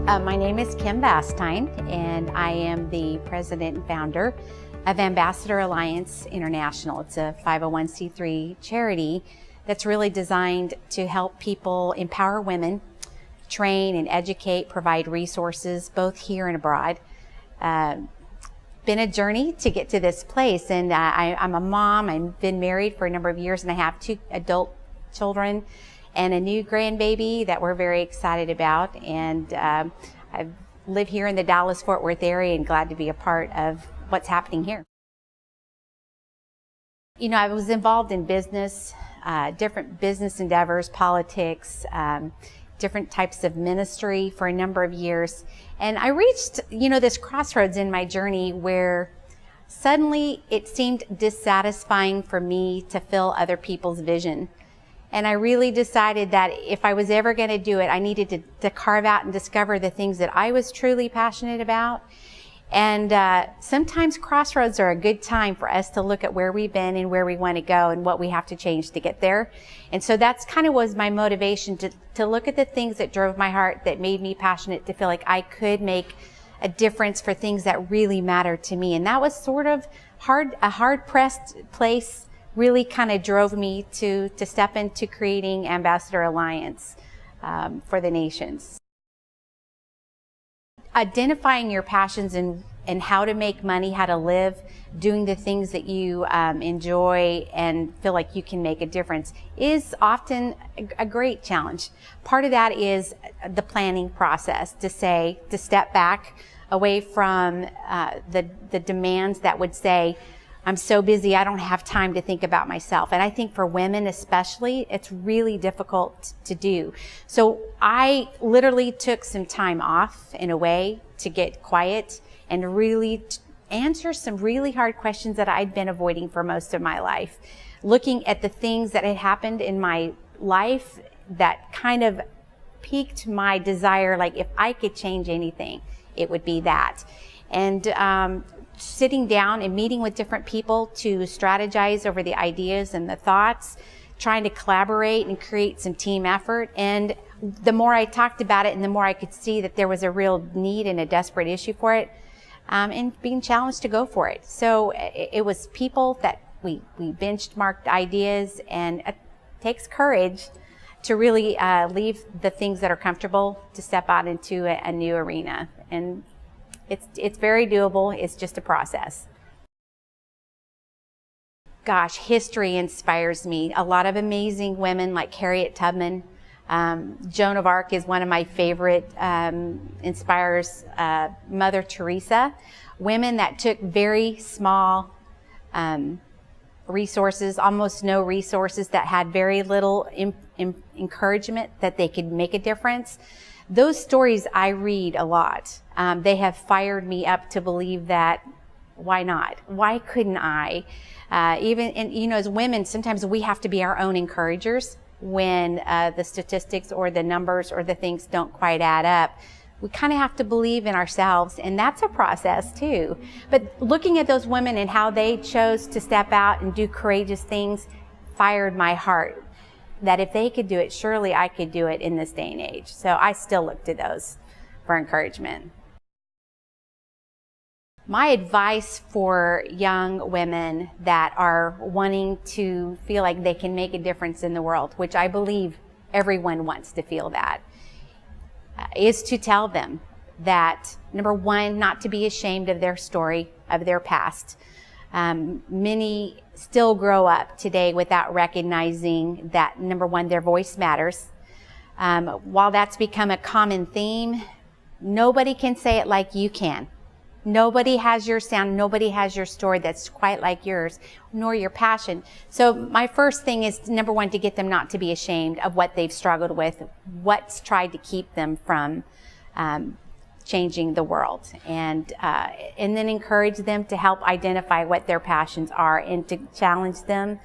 My name is Kim Vastine, and I am the president and founder of Ambassador Alliance International. It's a 501c3 charity that's really designed to help people empower women, train and educate, provide resources both here and abroad. Been a journey to get to this place, and I'm a mom. I've been married for a number of years, and I have 2 adult children and a new grandbaby that we're very excited about. And I live here in the Dallas-Fort Worth area and glad to be a part of what's happening here. You know, I was involved in business, different business endeavors, politics, different types of ministry for a number of years. And I reached, this crossroads in my journey where suddenly it seemed dissatisfying for me to fill other people's vision. And I really decided that if I was ever going to do it, I needed to carve out and discover the things that I was truly passionate about. And sometimes crossroads are a good time for us to look at where we've been and where we want to go and what we have to change to get there. And so that's kind of was my motivation to look at the things that drove my heart, that made me passionate, to feel like I could make a difference for things that really matter to me. And that was sort of a hard-pressed place. Really kind of drove me to step into creating Ambassador Alliance for the nations. Identifying your passions and how to make money, how to live, doing the things that you enjoy and feel like you can make a difference is often a great challenge. Part of that is the planning process, to step back away from the demands that would say, I'm so busy, I don't have time to think about myself. And I think for women especially, it's really difficult to do. So I literally took some time off in a way to get quiet and really answer some really hard questions that I'd been avoiding for most of my life. Looking at the things that had happened in my life that kind of piqued my desire, like if I could change anything, it would be that. And sitting down and meeting with different people to strategize over the ideas and the thoughts, trying to collaborate and create some team effort. And the more I talked about it and the more I could see that there was a real need and a desperate issue for it, and being challenged to go for it. So it was people that we benchmarked ideas, and it takes courage to really leave the things that are comfortable to step out into a new arena. And it's very doable. It's just a process. Gosh, history inspires me. A lot of amazing women like Harriet Tubman. Joan of Arc is one of my favorite, inspires Mother Teresa. Women that took very small resources, almost no resources, that had very little encouragement that they could make a difference. Those stories I read a lot. They have fired me up to believe that, why not? Why couldn't I? As women, sometimes we have to be our own encouragers when the statistics or the numbers or the things don't quite add up. We kind of have to believe in ourselves, and that's a process too. But looking at those women and how they chose to step out and do courageous things fired my heart, that if they could do it, surely I could do it in this day and age. So I still look to those for encouragement. My advice for young women that are wanting to feel like they can make a difference in the world, which I believe everyone wants to feel that, is to tell them that, number one, not to be ashamed of their story, of their past. Many still grow up today without recognizing that, number one, their voice matters. While that's become a common theme, nobody can say it like you can. Nobody has your sound, nobody has your story that's quite like yours, nor your passion. So my first thing is, number one, to get them not to be ashamed of what they've struggled with, what's tried to keep them from changing the world, and then encourage them to help identify what their passions are and to challenge them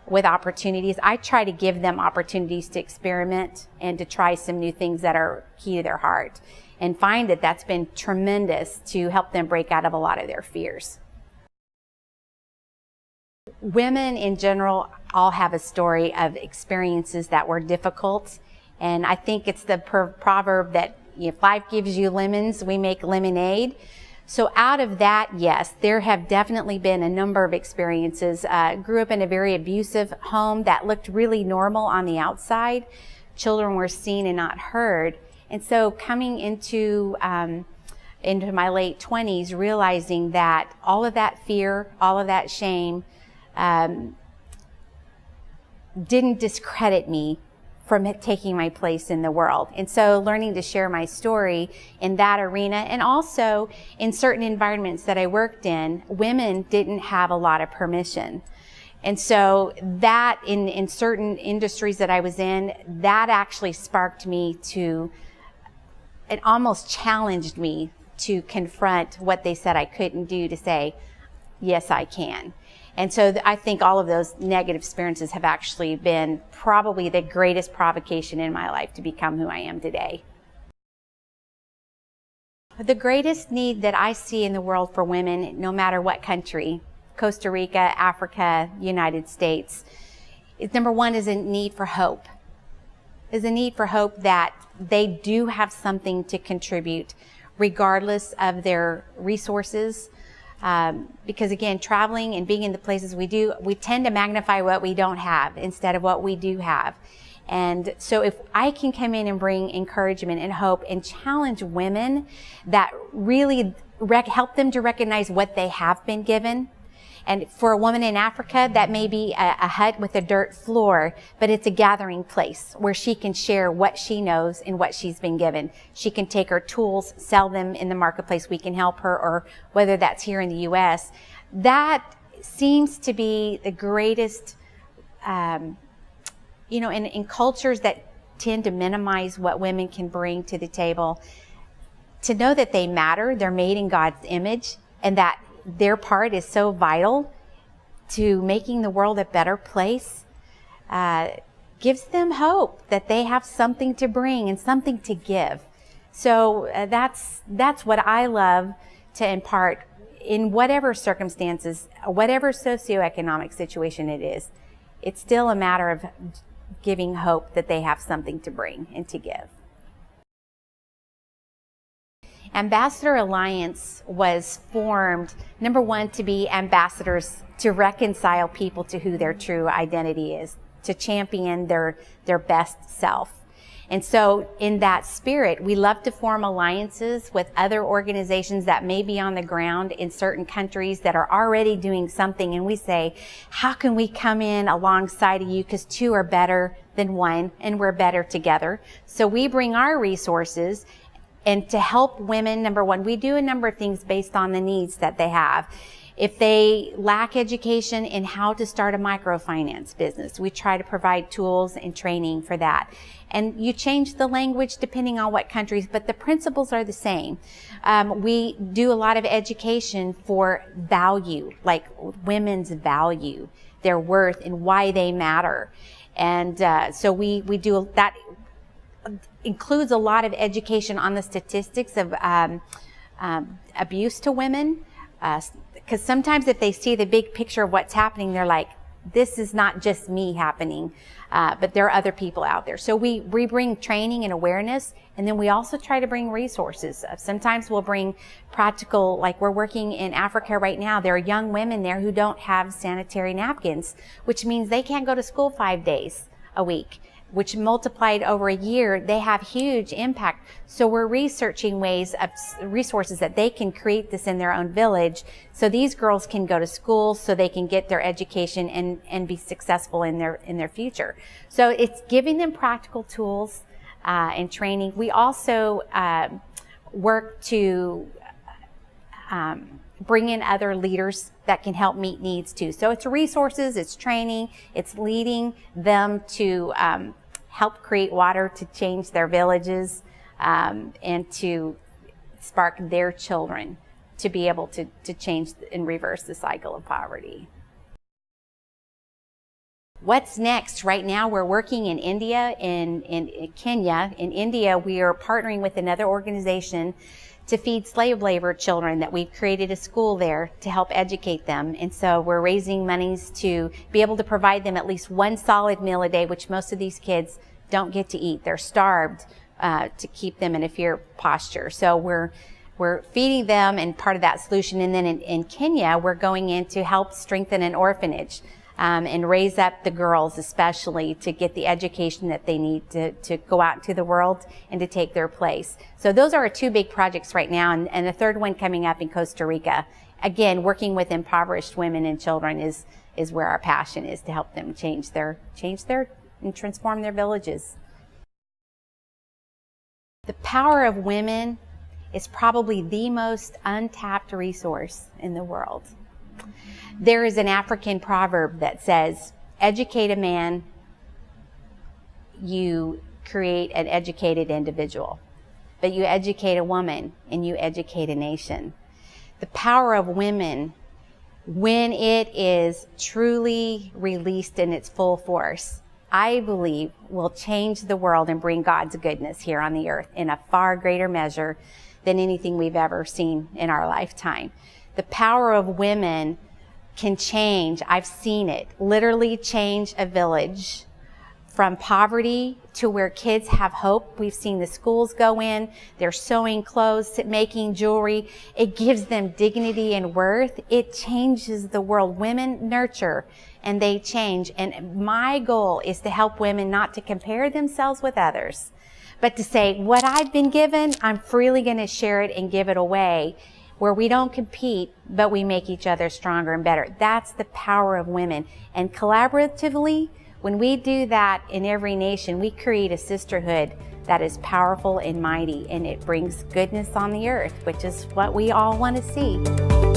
with opportunities. I try to give them opportunities to experiment and to try some new things that are key to their heart, and find that that's been tremendous to help them break out of a lot of their fears. Women in general all have a story of experiences that were difficult, and I think it's the proverb that if life gives you lemons, we make lemonade. So out of that, yes, there have definitely been a number of experiences. Grew up in a very abusive home that looked really normal on the outside. Children were seen and not heard. And so coming into my late 20s, realizing that all of that fear, all of that shame, didn't discredit me from taking my place in the world. And so learning to share my story in that arena, and also in certain environments that I worked in, women didn't have a lot of permission. And so that in certain industries that I was in, that actually sparked me to, it almost challenged me to confront what they said I couldn't do, to say, yes, I can. And so I think all of those negative experiences have actually been probably the greatest provocation in my life to become who I am today. The greatest need that I see in the world for women, no matter what country, Costa Rica, Africa, United States, is number one is a need for hope. Is a need for hope that they do have something to contribute regardless of their resources. Because again, traveling and being in the places we do, we tend to magnify what we don't have instead of what we do have. And so if I can come in and bring encouragement and hope and challenge women that really help them to recognize what they have been given. And for a woman in Africa, that may be a hut with a dirt floor, but it's a gathering place where she can share what she knows and what she's been given. She can take her tools, sell them in the marketplace. We can help her, or whether that's here in the U.S. That seems to be the greatest, in cultures that tend to minimize what women can bring to the table, to know that they matter, they're made in God's image, and that their part is so vital to making the world a better place, gives them hope that they have something to bring and something to give. So that's what I love to impart in whatever circumstances, whatever socioeconomic situation it is. It's still a matter of giving hope that they have something to bring and to give. Ambassador Alliance was formed, number one, to be ambassadors to reconcile people to who their true identity is, to champion their best self. And so in that spirit, we love to form alliances with other organizations that may be on the ground in certain countries that are already doing something. And we say, how can we come in alongside of you? Because two are better than one, and we're better together. So we bring our resources. And to help women, number one, we do a number of things based on the needs that they have. If they lack education in how to start a microfinance business, we try to provide tools and training for that. And you change the language depending on what countries, but the principles are the same. We do a lot of education for value, like women's value, their worth, and why they matter. And so we do that. Includes a lot of education on the statistics of abuse to women, because sometimes if they see the big picture of what's happening, they're like, this is not just me happening, but there are other people out there. So we bring training and awareness, and then we also try to bring resources. Sometimes we'll bring practical, like we're working in Africa right now. There are young women there who don't have sanitary napkins, which means they can't go to school 5 days a week, which multiplied over a year, they have huge impact. So we're researching ways of resources that they can create this in their own village, so these girls can go to school, so they can get their education and be successful in their future. So it's giving them practical tools and training. We also work to bring in other leaders that can help meet needs too. So it's resources, it's training, it's leading them to help create water to change their villages, and to spark their children to be able to change and reverse the cycle of poverty. What's next? Right now we're working in India, in Kenya. In India, we are partnering with another organization to feed slave labor children, that we've created a school there to help educate them. And so we're raising monies to be able to provide them at least one solid meal a day, which most of these kids don't get to eat. They're starved to keep them in a fear posture. So we're feeding them, and part of that solution. And then in Kenya, we're going in to help strengthen an orphanage and raise up the girls, especially to get the education that they need to go out into the world and to take their place. So those are our two big projects right now, and the third one coming up in Costa Rica. Again, working with impoverished women and children is where our passion is, to help them change their and transform their villages. The power of women is probably the most untapped resource in the world. There is an African proverb that says, educate a man, you create an educated individual. But you educate a woman, and you educate a nation. The power of women, when it is truly released in its full force, I believe will change the world and bring God's goodness here on the earth in a far greater measure than anything we've ever seen in our lifetime. The power of women can change, I've seen it, literally change a village from poverty to where kids have hope. We've seen the schools go in, they're sewing clothes, making jewelry. It gives them dignity and worth. It changes the world. Women nurture and they change. And my goal is to help women not to compare themselves with others, but to say, what I've been given, I'm freely going to share it and give it away, where we don't compete, but we make each other stronger and better. That's the power of women. And collaboratively, when we do that in every nation, we create a sisterhood that is powerful and mighty, and it brings goodness on the earth, which is what we all want to see.